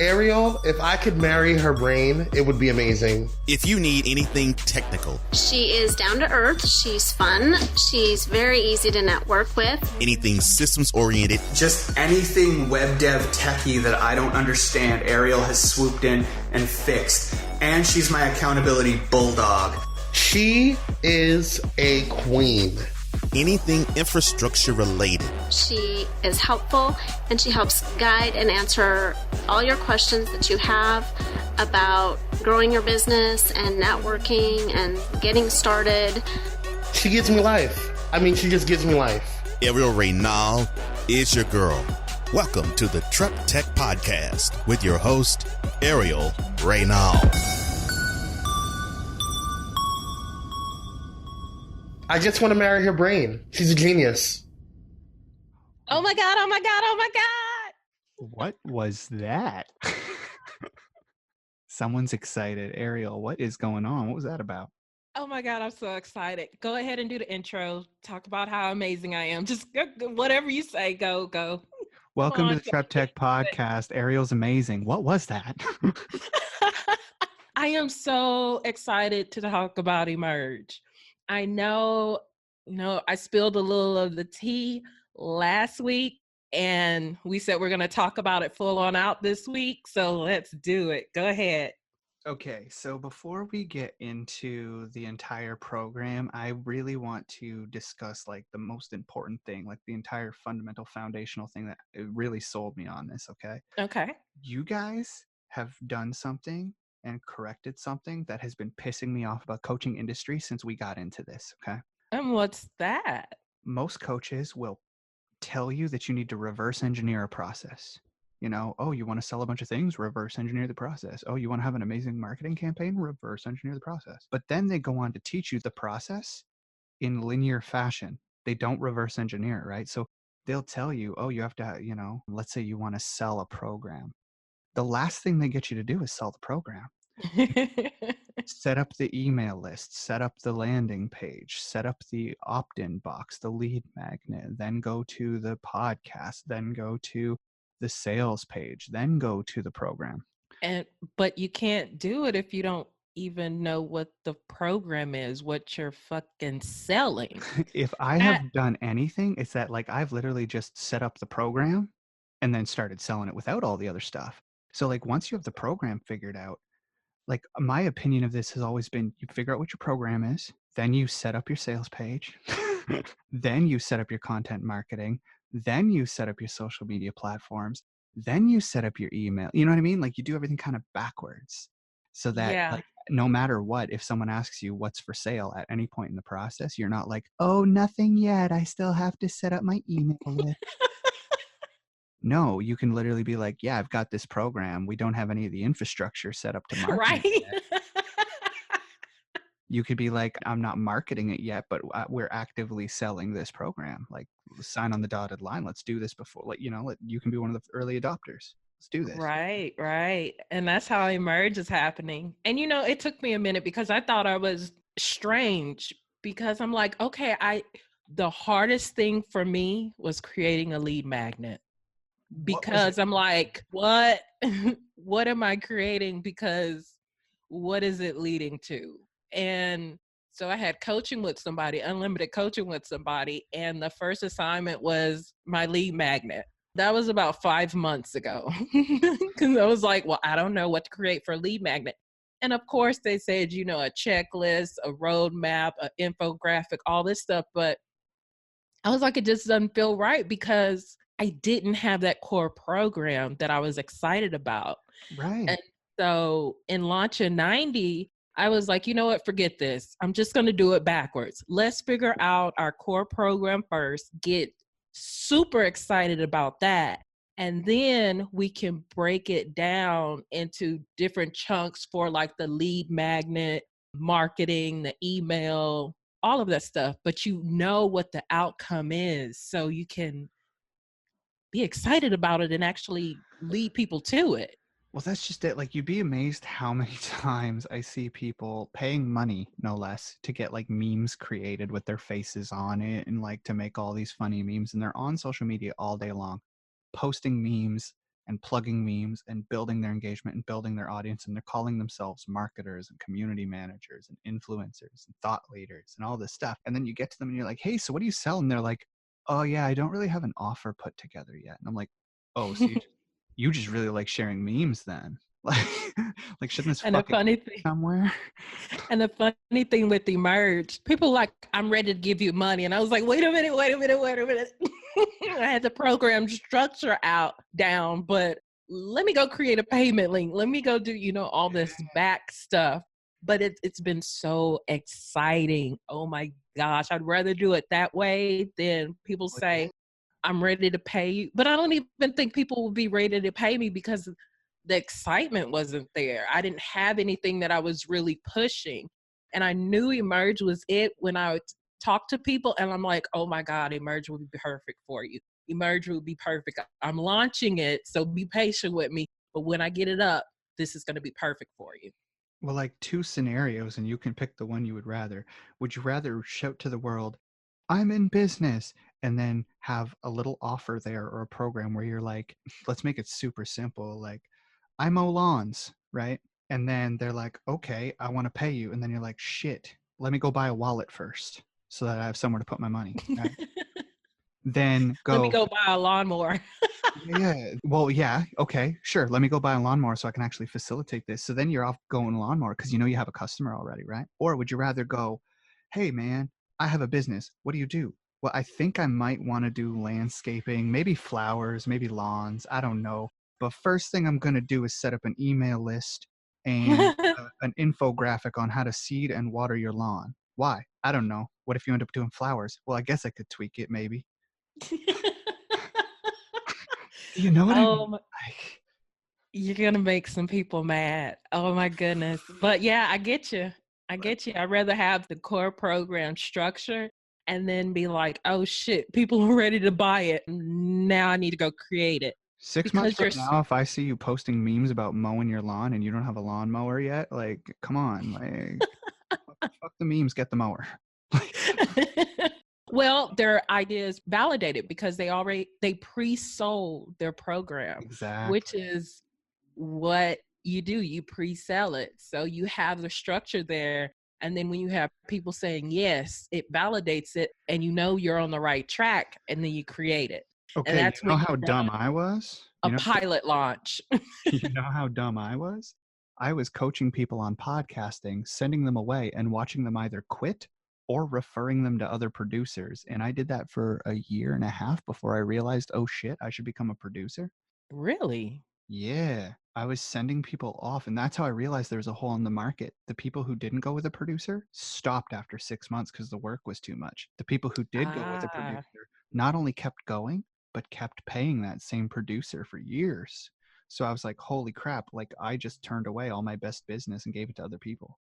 Airial, if I could marry her brain, it would be amazing. If you need anything technical, she is down to earth, she's fun, she's very easy to network with. Anything systems oriented, just anything web dev techie that I don't understand, Airial has swooped in and fixed. And she's my accountability bulldog. She is a queen. Anything infrastructure related. She is helpful and she helps guide and answer all your questions that you have about growing your business and networking and getting started. She gives me life. She just gives me life. Airial Reynal is your girl. Welcome to the TrepTECH Podcast with your host, Airial Reynal. I just want to marry her brain. She's a genius. Oh my God, oh my God, oh my God. What was that? Someone's excited. Airial, what is going on? What was that about? Oh my God, I'm so excited. Go ahead and do the intro. Talk about how amazing I am. Just whatever you say, go. Welcome to the TrepTECH Podcast. Airial's amazing. What was that? I am so excited to talk about Emerge. I know, I spilled a little of the tea last week and we said we're going to talk about it full on out this week. So let's do it. Go ahead. Okay. So before we get into the entire program, I really want to discuss like the most important thing, like the entire fundamental foundational thing that it really sold me on this. Okay. Okay. You guys have done something and corrected something that has been pissing me off about coaching industry since we got into this, okay? And what's that? Most coaches will tell you that you need to reverse engineer a process. You want to sell a bunch of things, reverse engineer the process. Oh, you want to have an amazing marketing campaign, reverse engineer the process. But then they go on to teach you the process in linear fashion. They don't reverse engineer, right? So they'll tell you, oh, you have to, let's say you want to sell a program. The last thing they get you to do is sell the program. Set up the email list, set up the landing page, set up the opt-in box, the lead magnet, then go to the podcast, then go to the sales page, then go to the program. But you can't do it if you don't even know what the program is, what you're fucking selling. If I have done anything, it's that like I've literally just set up the program and then started selling it without all the other stuff. So like once you have the program figured out, like my opinion of this has always been you figure out what your program is, then you set up your sales page, then you set up your content marketing, then you set up your social media platforms, then you set up your email. You know what I mean? Like you do everything kind of backwards so that like no matter what, if someone asks you what's for sale at any point in the process, you're not like, oh, nothing yet. I still have to set up my email list. No, you can literally be like, yeah, I've got this program. We don't have any of the infrastructure set up to market it yet. You could be like, I'm not marketing it yet, but we're actively selling this program. Like sign on the dotted line. Let's do this before, you can be one of the early adopters. Let's do this. Right. And that's how Emerge is happening. And, it took me a minute because I thought I was strange because I'm like, okay, the hardest thing for me was creating a lead magnet. Because I'm like, what am I creating? Because what is it leading to? And so I had coaching with somebody, unlimited coaching with somebody. And the first assignment was my lead magnet. That was about 5 months ago. Because I was like, well, I don't know what to create for a lead magnet. And of course they said, a checklist, a roadmap, an infographic, all this stuff. But I was like, it just doesn't feel right because I didn't have that core program that I was excited about. Right. And so in launching 90, I was like, you know what, forget this. I'm just going to do it backwards. Let's figure out our core program first, get super excited about that. And then we can break it down into different chunks for like the lead magnet, marketing, the email, all of that stuff. But what the outcome is so you can be excited about it and actually lead people to it. Well, that's just it. Like, you'd be amazed how many times I see people paying money, no less, to get like memes created with their faces on it and like to make all these funny memes. And they're on social media all day long, posting memes and plugging memes and building their engagement and building their audience. And they're calling themselves marketers and community managers and influencers and thought leaders and all this stuff. And then you get to them and you're like, hey, so what do you sell? And they're like, oh yeah, I don't really have an offer put together yet. And I'm like, oh, so you just really like sharing memes then? Like shouldn't this And the fucking funny thing, somewhere? and the funny thing with Emerge, people like, I'm ready to give you money. And I was like, wait a minute. I had the program structure down, but let me go create a payment link. Let me go do, all this back stuff. But it's been so exciting. Oh my gosh. I'd rather do it that way than people say, I'm ready to pay you. But I don't even think people will be ready to pay me because the excitement wasn't there. I didn't have anything that I was really pushing. And I knew Emerge was it when I would talk to people and I'm like, oh my God, Emerge will be perfect for you. Emerge will be perfect. I'm launching it, so be patient with me. But when I get it up, this is going to be perfect for you. Well, like 2 scenarios, and you can pick the one you would rather. Would you rather shout to the world, I'm in business, and then have a little offer there or a program where you're like, let's make it super simple. Like, I mow lawns, right? And then they're like, okay, I want to pay you. And then you're like, shit, let me go buy a wallet first so that I have somewhere to put my money, right? Then Let me go, go buy a lawnmower. yeah, well, yeah, okay, sure. Let me go buy a lawnmower so I can actually facilitate this. So then you're off going lawnmower because you have a customer already, right? Or would you rather go, hey, man, I have a business. What do you do? Well, I think I might want to do landscaping, maybe flowers, maybe lawns. I don't know. But first thing I'm going to do is set up an email list and an infographic on how to seed and water your lawn. Why? I don't know. What if you end up doing flowers? Well, I guess I could tweak it maybe. Do you know what I mean? You're going to make some people mad. Oh my goodness. But yeah, I get you. I'd rather have the core program structure and then be like, oh shit, people are ready to buy it. Now I need to go create it. 6 months from now, if I see you posting memes about mowing your lawn and you don't have a lawnmower yet, like, come on, like, fuck the memes, get the mower. Well, their ideas validated because they pre-sold their program, Exactly. which is what you do. You pre-sell it. So you have the structure there. And then when you have people saying yes, it validates it and you're on the right track and then you create it. Okay, And that's you know when how dumb I was? a pilot launch. You know how dumb I was? I was coaching people on podcasting, sending them away and watching them either quit or referring them to other producers. And I did that for a year and a half before I realized, oh shit, I should become a producer. Really? Yeah, I was sending people off, and that's how I realized there was a hole in the market. The people who didn't go with a producer stopped after 6 months because the work was too much. The people who did go with a producer not only kept going, but kept paying that same producer for years. So I was like, holy crap, like I just turned away all my best business and gave it to other people.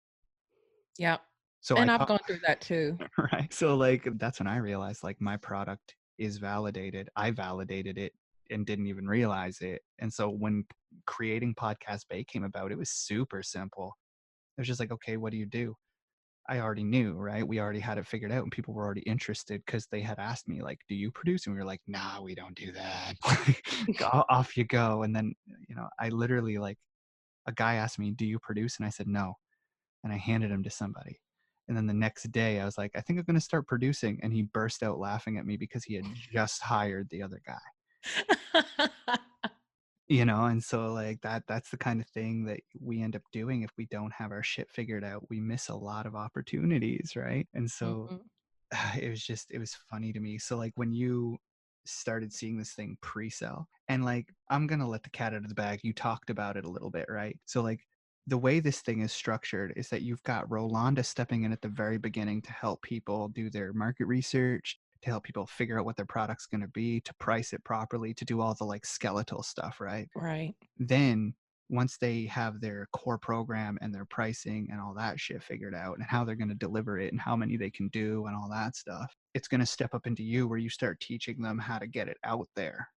Yep. So and I've gone through that too. Right. So like that's when I realized like my product is validated. I validated it and didn't even realize it. And so when creating Podcast Bay came about, it was super simple. It was just like, okay, what do you do? I already knew, right? We already had it figured out and people were already interested because they had asked me like, do you produce? And we were like, nah, we don't do that. Off you go. And then, I literally like a guy asked me, do you produce? And I said, no. And I handed him to somebody. And then the next day I was like, I think I'm going to start producing. And he burst out laughing at me because he had just hired the other guy. And so like that's the kind of thing that we end up doing if we don't have our shit figured out. We miss a lot of opportunities, right? And so it was funny to me. So like when you started seeing this thing pre-sell, and like I'm going to let the cat out of the bag. You talked about it a little bit, right? So like the way this thing is structured is that you've got Rolanda stepping in at the very beginning to help people do their market research, to help people figure out what their product's going to be, to price it properly, to do all the like skeletal stuff, right? Right. Then once they have their core program and their pricing and all that shit figured out and how they're going to deliver it and how many they can do and all that stuff, it's going to step up into you where you start teaching them how to get it out there.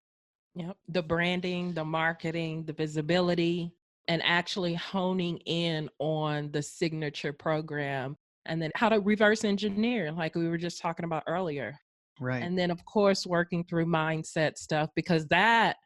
Yep. The branding, the marketing, the visibility, and actually honing in on the signature program and then how to reverse engineer, like we were just talking about earlier. Right. And then, of course, working through mindset stuff, because that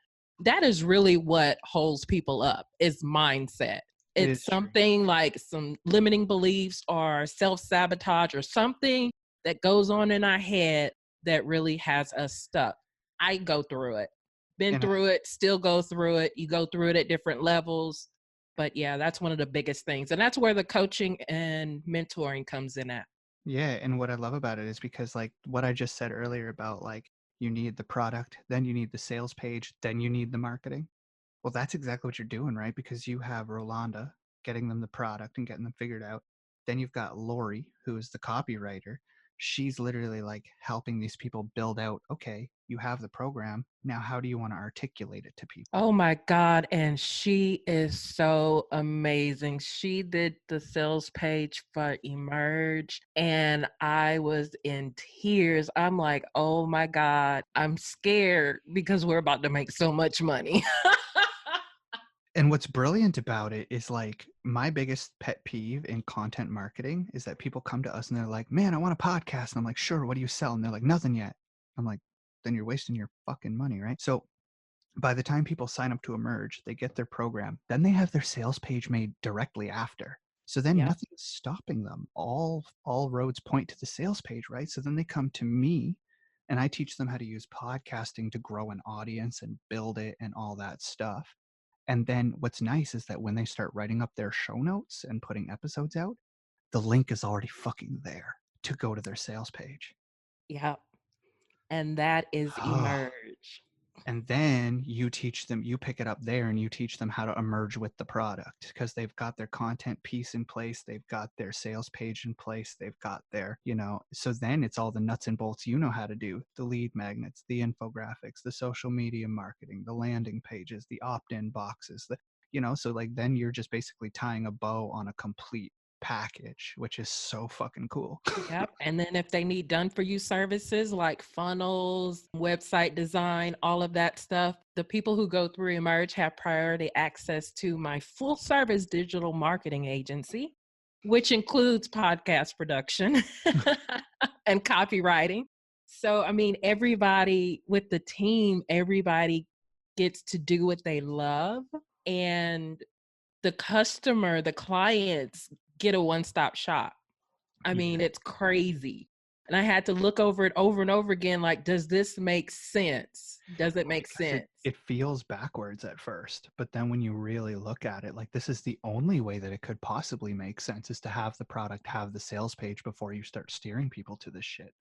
that is really what holds people up is mindset. It It's is true. something like some limiting beliefs or self-sabotage or something that goes on in our head that really has us stuck. I go through it, been And through it, still go through it. You go through it at different levels. But yeah, that's one of the biggest things. And that's where the coaching and mentoring comes in at. yeah, and what I love about it is because like what I just said earlier about like you need the product, then you need the sales page, then you need the marketing. Well, that's exactly what you're doing, right? Because you have Rolanda getting them the product and getting them figured out. Then you've got Lori, who is the copywriter. She's literally like helping these people build out, okay, you have the program. Now, how do you want to articulate it to people? Oh my God. And she is so amazing. She did the sales page for Emerge, and I was in tears. I'm like, oh my God, I'm scared because we're about to make so much money. And what's brilliant about it is like my biggest pet peeve in content marketing is that people come to us and they're like, man, I want a podcast. And I'm like, sure, what do you sell? And they're like, nothing yet. I'm like, then you're wasting your fucking money, right? So by the time people sign up to Emerge, they get their program, then they have their sales page made directly after. So then Yep. nothing's stopping them. All roads point to the sales page, right? So then they come to me and I teach them how to use podcasting to grow an audience and build it and all that stuff. And then what's nice is that when they start writing up their show notes and putting episodes out, the link is already fucking there to go to their sales page. Yep. And that is Emerge. And then you teach them, you pick it up there and you teach them how to emerge with the product because they've got their content piece in place. They've got their sales page in place. They've got their, so then it's all the nuts and bolts you know how to do, the lead magnets, the infographics, the social media marketing, the landing pages, the opt-in boxes, so like then you're just basically tying a bow on a complete package, which is so fucking cool. Yep. And then if they need done for you services like funnels, website design, all of that stuff, the people who go through Emerge have priority access to my full service digital marketing agency, which includes podcast production and copywriting. So, I mean, everybody with the team, everybody gets to do what they love. And the customer, the clients get a one-stop shop. I mean, Yeah. it's crazy. And I had to look over it over and over again. Like, does this make sense? Does it make Because sense? it feels backwards at first, but then when you really look at it, like this is the only way that it could possibly make sense is to have the product, have the sales page before you start steering people to this shit.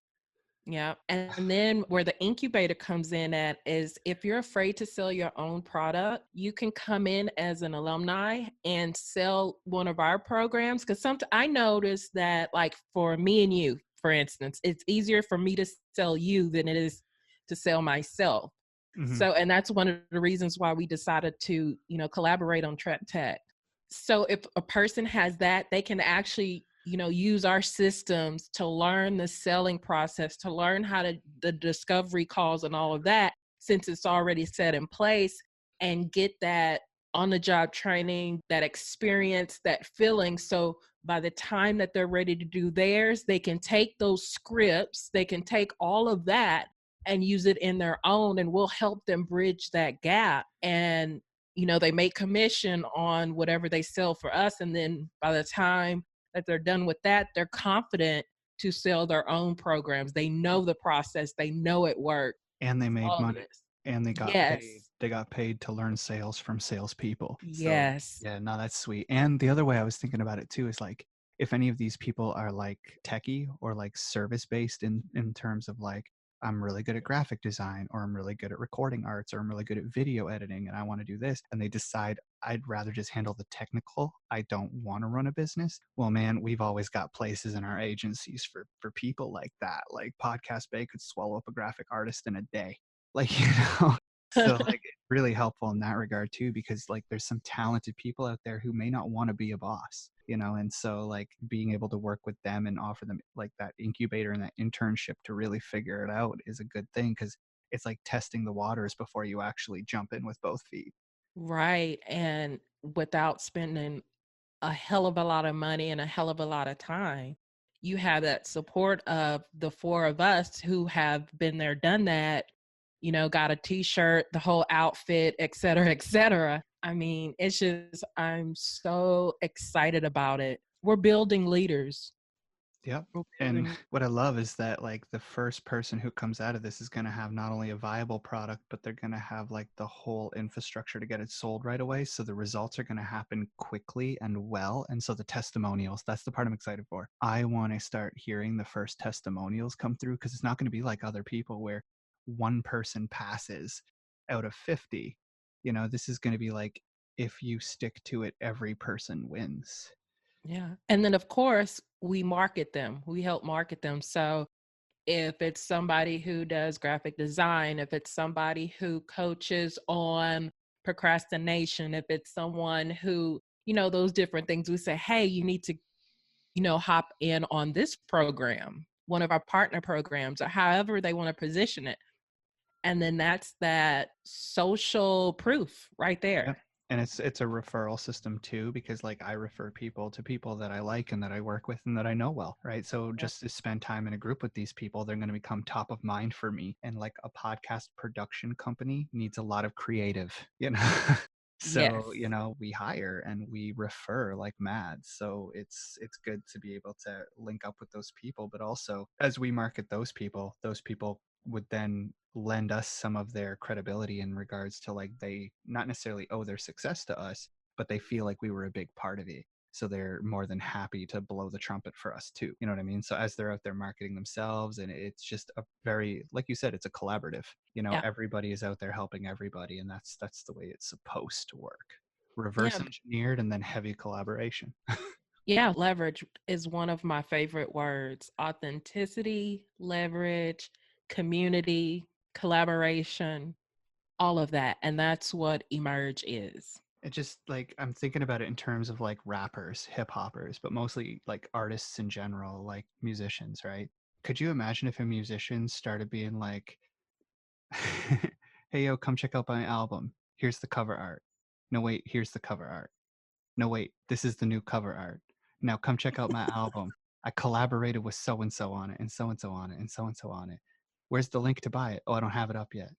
Yeah. And then where the incubator comes in at is if you're afraid to sell your own product, you can come in as an alumni and sell one of our programs. Because I noticed that, like for me and you, for instance, it's easier for me to sell you than it is to sell myself. Mm-hmm. So, and that's one of the reasons why we decided to, collaborate on TrepTECH. So if a person has that, they can actually, use our systems to learn the selling process, to learn how to the discovery calls and all of that, since it's already set in place, and get that on the job training, that experience, that feeling. So by the time that they're ready to do theirs, they can take those scripts, they can take all of that and use it in their own, and we'll help them bridge that gap. And they make commission on whatever they sell for us, and then by the time that they're done with that, they're confident to sell their own programs. They know the process, they know it works. And they made All of money this. and they got Yes. paid. They got paid to learn sales from salespeople. Yes. So yeah, no, that's sweet. And the other way I was thinking about it too is like, if any of these people are like techie or like service based in terms of like, I'm really good at graphic design, or I'm really good at recording arts, or I'm really good at video editing, and I want to do this, and they decide I'd rather just handle the technical, I don't want to run a business. Well, man, we've always got places in our agencies for people like that. Like Podcast Bay could swallow up a graphic artist in a day. Like, so like it's really helpful in that regard too, because like there's some talented people out there who may not want to be a boss, and so like being able to work with them and offer them like that incubator and that internship to really figure it out is a good thing, because it's like testing the waters before you actually jump in with both feet. Right. And without spending a hell of a lot of money and a hell of a lot of time, you have that support of the four of us who have been there, done that, got a t-shirt, the whole outfit, et cetera, et cetera. I mean, it's just, I'm so excited about it. We're building leaders. Yep. We're And building- what I love is that like the first person who comes out of this is going to have not only a viable product, but they're going to have like the whole infrastructure to get it sold right away. So the results are going to happen quickly and well. And so the testimonials, that's the part I'm excited for. I want to start hearing the first testimonials come through, because it's not going to be like other people where one person passes out of 50. This is going to be like, if you stick to it, every person wins. Yeah. And then, of course, we market them. We help market them. So if it's somebody who does graphic design, if it's somebody who coaches on procrastination, if it's someone who, those different things, we say, hey, you need to, hop in on this program, one of our partner programs, or however they want to position it. And then that's that social proof right there. Yep. And it's a referral system too, because like I refer people to people that I like and that I work with and that I know well, right? So just to spend time in a group with these people, they're going to become top of mind for me. And like a podcast production company needs a lot of creative, So, Yes. we hire and we refer like mad. So it's good to be able to link up with those people, but also as we market those people would then lend us some of their credibility in regards to like, they not necessarily owe their success to us, but they feel like we were a big part of it. So they're more than happy to blow the trumpet for us too. You know what I mean? So as they're out there marketing themselves, and it's just a very, like you said, it's a collaborative, Yeah. everybody is out there helping everybody. And that's the way it's supposed to work. Reverse Yeah. engineered and then heavy collaboration. Yeah, leverage is one of my favorite words. Authenticity, leverage, community, collaboration, all of that. And that's what Emerge is. It just like, I'm thinking about it in terms of like rappers, hip hoppers, but mostly like artists in general, like musicians, right? Could you imagine if a musician started being like, hey, yo, come check out my album. Here's the cover art. No, wait, here's the cover art. No, wait, this is the new cover art. Now come check out my album. I collaborated with so and so on it, and so and so on it, and so and so on it. Where's the link to buy it? Oh, I don't have it up yet.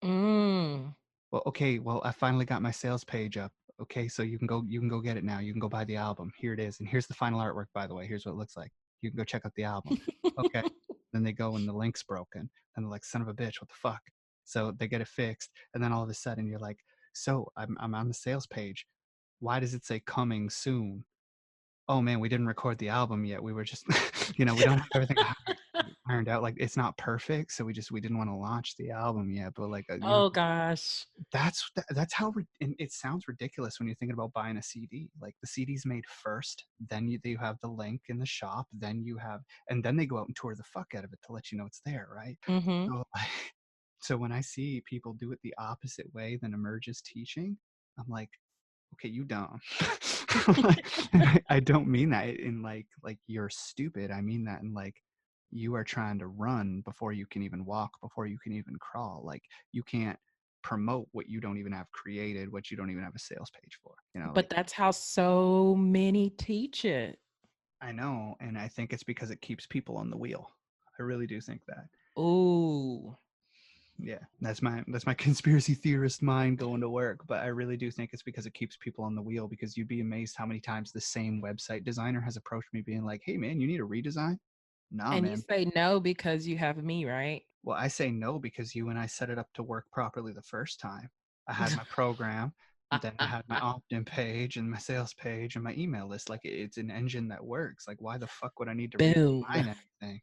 Mm. Well, okay, well, I finally got my sales page up. Okay, so you can go get it now. You can go buy the album. Here it is. And here's the final artwork, by the way. Here's what it looks like. You can go check out the album. Okay. Then they go and the link's broken. And they're like, son of a bitch, what the fuck? So they get it fixed. And then all of a sudden you're like, so I'm on the sales page. Why does it say coming soon? Oh man, we didn't record the album yet. We were just, we don't have everything ironed out. Like, it's not perfect. So we didn't want to launch the album yet. But like, Oh gosh. that's how and it sounds ridiculous when you're thinking about buying a CD. Like, the CD's made first, then you have the link in the shop, then and then they go out and tour the fuck out of it to let you know it's there, right? Mm-hmm. So, so when I see people do it the opposite way than Emerge is teaching, I'm like, okay, you dumb. I don't mean that in like you're stupid. I mean that in like, you are trying to run before you can even walk, before you can even crawl. Like, you can't promote what you don't even have created, what you don't even have a sales page for. But that's how so many teach it. I know, and I think it's because it keeps people on the wheel. I really do think that. Ooh. Yeah, that's my conspiracy theorist mind going to work, but I really do think it's because it keeps people on the wheel. Because you'd be amazed how many times the same website designer has approached me being like, hey man, you need a redesign? Nah, And man. you say no because you have me, right? Well, I say no because you and I set it up to work properly the first time. I had my program, and then I had my opt-in page and my sales page and my email list. Like, it's an engine that works. Like, why the fuck would I need to Boom. redesign anything?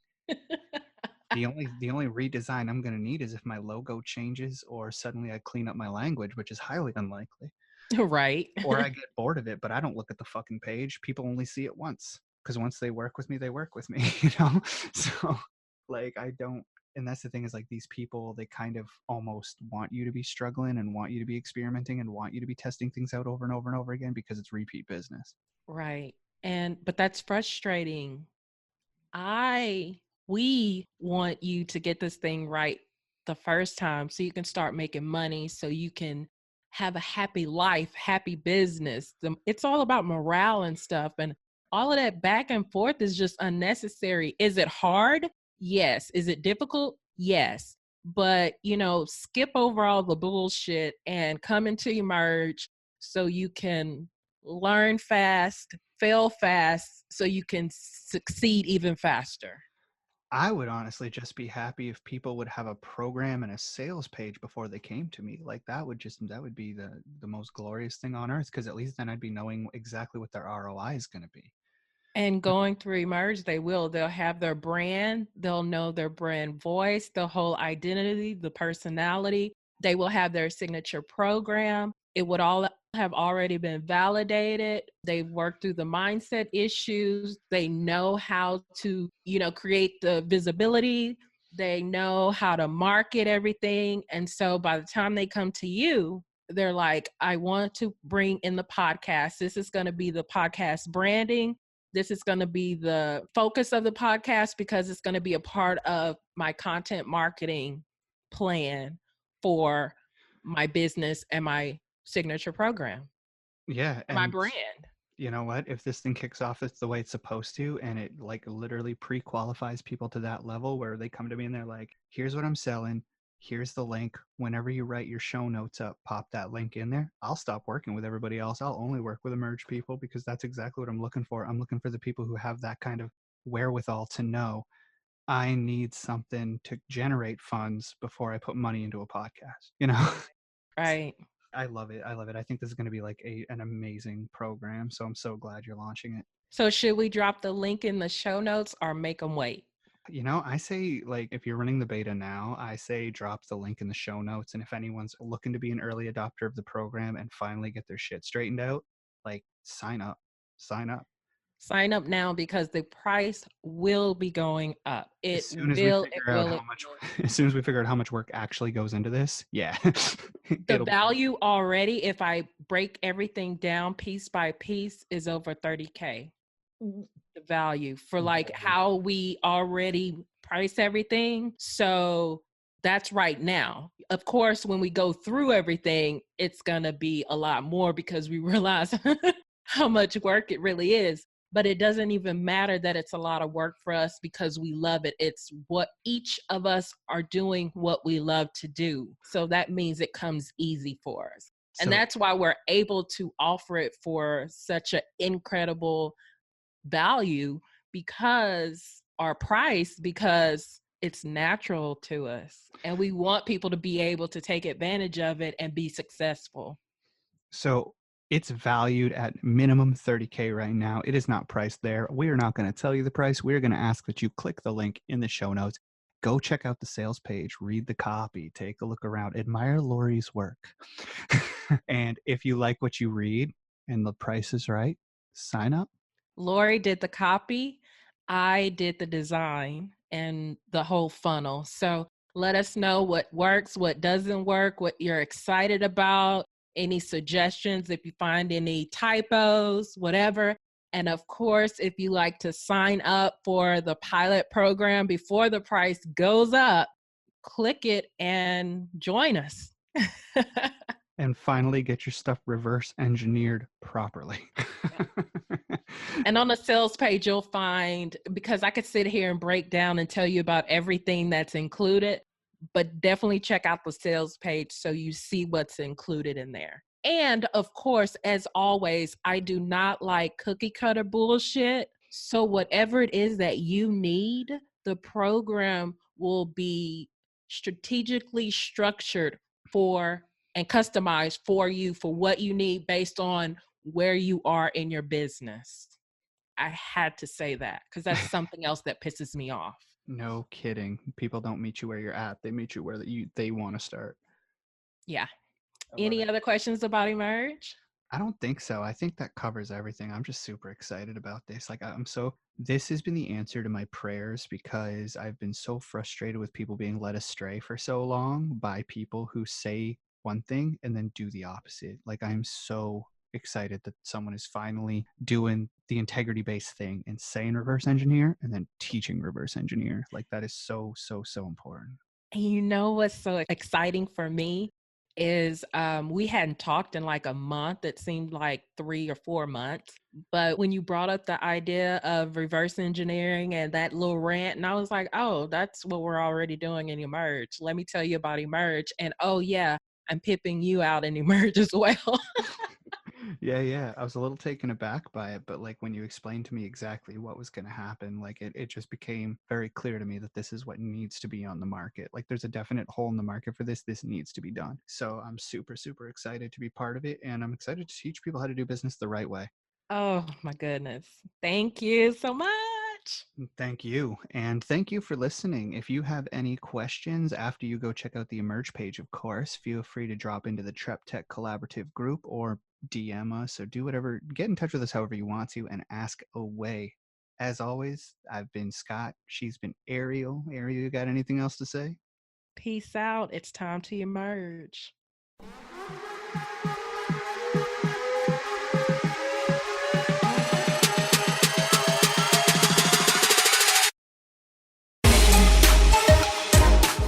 The only redesign I'm going to need is if my logo changes, or suddenly I clean up my language, which is highly unlikely. Right. Or I get bored of it, but I don't look at the fucking page. People only see it once, because once they work with me, they work with me, So like, I don't, and that's the thing, is like, these people, they kind of almost want you to be struggling and want you to be experimenting and want you to be testing things out over and over and over again, because it's repeat business. Right. But that's frustrating. We want you to get this thing right the first time so you can start making money, so you can have a happy life, happy business. It's all about morale and stuff. And all of that back and forth is just unnecessary. Is it hard? Yes. Is it difficult? Yes. but skip over all the bullshit and come into Emerge so you can learn fast, fail fast, so you can succeed even faster. I would honestly just be happy if people would have a program and a sales page before they came to me. Like that would be the most glorious thing on earth, because at least then I'd be knowing exactly what their ROI is going to be. And going through Emerge, they'll have their brand, they'll know their brand voice, the whole identity, the personality. They will have their signature program. It would all have already been validated. They've worked through the mindset issues. They know how to, create the visibility. They know how to market everything. And so by the time they come to you, they're like, I want to bring in the podcast. This is going to be the podcast branding. This is going to be the focus of the podcast because it's going to be a part of my content marketing plan for my business and my signature program. Yeah. And my brand. You know what? If this thing kicks off it's the way it's supposed to, and it like literally pre-qualifies people to that level where they come to me and they're like, here's what I'm selling. Here's the link. Whenever you write your show notes up, pop that link in there. I'll stop working with everybody else. I'll only work with Emerge people because that's exactly what I'm looking for. I'm looking for the people who have that kind of wherewithal to know I need something to generate funds before I put money into a podcast, Right. I love it. I love it. I think this is going to be like an amazing program. So I'm so glad you're launching it. So should we drop the link in the show notes or make them wait? I say, like, if you're running the beta now, I say drop the link in the show notes. And if anyone's looking to be an early adopter of the program and finally get their shit straightened out, like, sign up. Sign up. Sign up now because the price will be going up. As soon as we figure out how much work actually goes into this, yeah. The value already, if I break everything down piece by piece, is over $30K. The value for like how we already price everything. So that's right now. Of course, when we go through everything, it's going to be a lot more because we realize how much work it really is. But it doesn't even matter that it's a lot of work for us because we love it. It's what each of us are doing what we love to do. So that means it comes easy for us. And that's why we're able to offer it for such an incredible value because it's natural to us. And we want people to be able to take advantage of it and be successful. So it's valued at minimum $30K right now. It is not priced there. We are not going to tell you the price. We're going to ask that you click the link in the show notes. Go check out the sales page, read the copy, take a look around, admire Lori's work. And if you like what you read and the price is right, sign up. Lori did the copy. I did the design and the whole funnel. So let us know what works, what doesn't work, what you're excited about. Any suggestions, if you find any typos, whatever. And of course, if you like to sign up for the pilot program before the price goes up, click it and join us. And finally get your stuff reverse engineered properly. And on the sales page, you'll find, because I could sit here and break down and tell you about everything that's included, but definitely check out the sales page so you see what's included in there. And of course, as always, I do not like cookie cutter bullshit. So whatever it is that you need, the program will be strategically structured for and customized for you for what you need based on where you are in your business. I had to say that because that's something else that pisses me off. No kidding. People don't meet you where you're at. They meet you where they want to start. Yeah. Any other questions about Emerge? I don't think so. I think that covers everything. I'm just super excited about this. This has been the answer to my prayers because I've been so frustrated with people being led astray for so long by people who say one thing and then do the opposite. Like, I'm so excited that someone is finally doing the integrity-based thing and saying reverse engineer and then teaching reverse engineer. Like, that is so, so, so important. And you know what's so exciting for me is we hadn't talked in like a month. It seemed like 3 or 4 months. But when you brought up the idea of reverse engineering and that little rant, and I was like, oh, that's what we're already doing in Emerge. Let me tell you about Emerge. And oh, yeah, I'm pipping you out in Emerge as well. Yeah. I was a little taken aback by it, but like when you explained to me exactly what was going to happen, like it just became very clear to me that this is what needs to be on the market. Like there's a definite hole in the market for this. This needs to be done. So I'm super, super excited to be part of it. And I'm excited to teach people how to do business the right way. Oh, my goodness. Thank you so much. Thank you. And thank you for listening. If you have any questions after you go check out the Emerge page, of course, feel free to drop into the TrepTECH Collaborative group or DM us or do whatever, get in touch with us however you want to and ask away. As always, I've been Scott. She's been Airial. Airial, you got anything else to say? Peace out. It's time to emerge.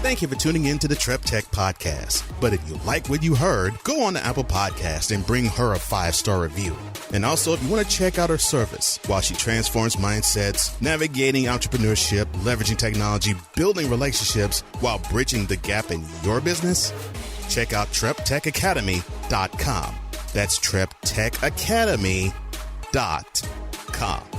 Thank you for tuning in to the TrepTECH podcast. But if you like what you heard, go on to Apple Podcast and bring her a 5-star review. And also, if you want to check out her service while she transforms mindsets, navigating entrepreneurship, leveraging technology, building relationships while bridging the gap in your business, check out TrepTECHacademy.com. That's TrepTECHacademy.com.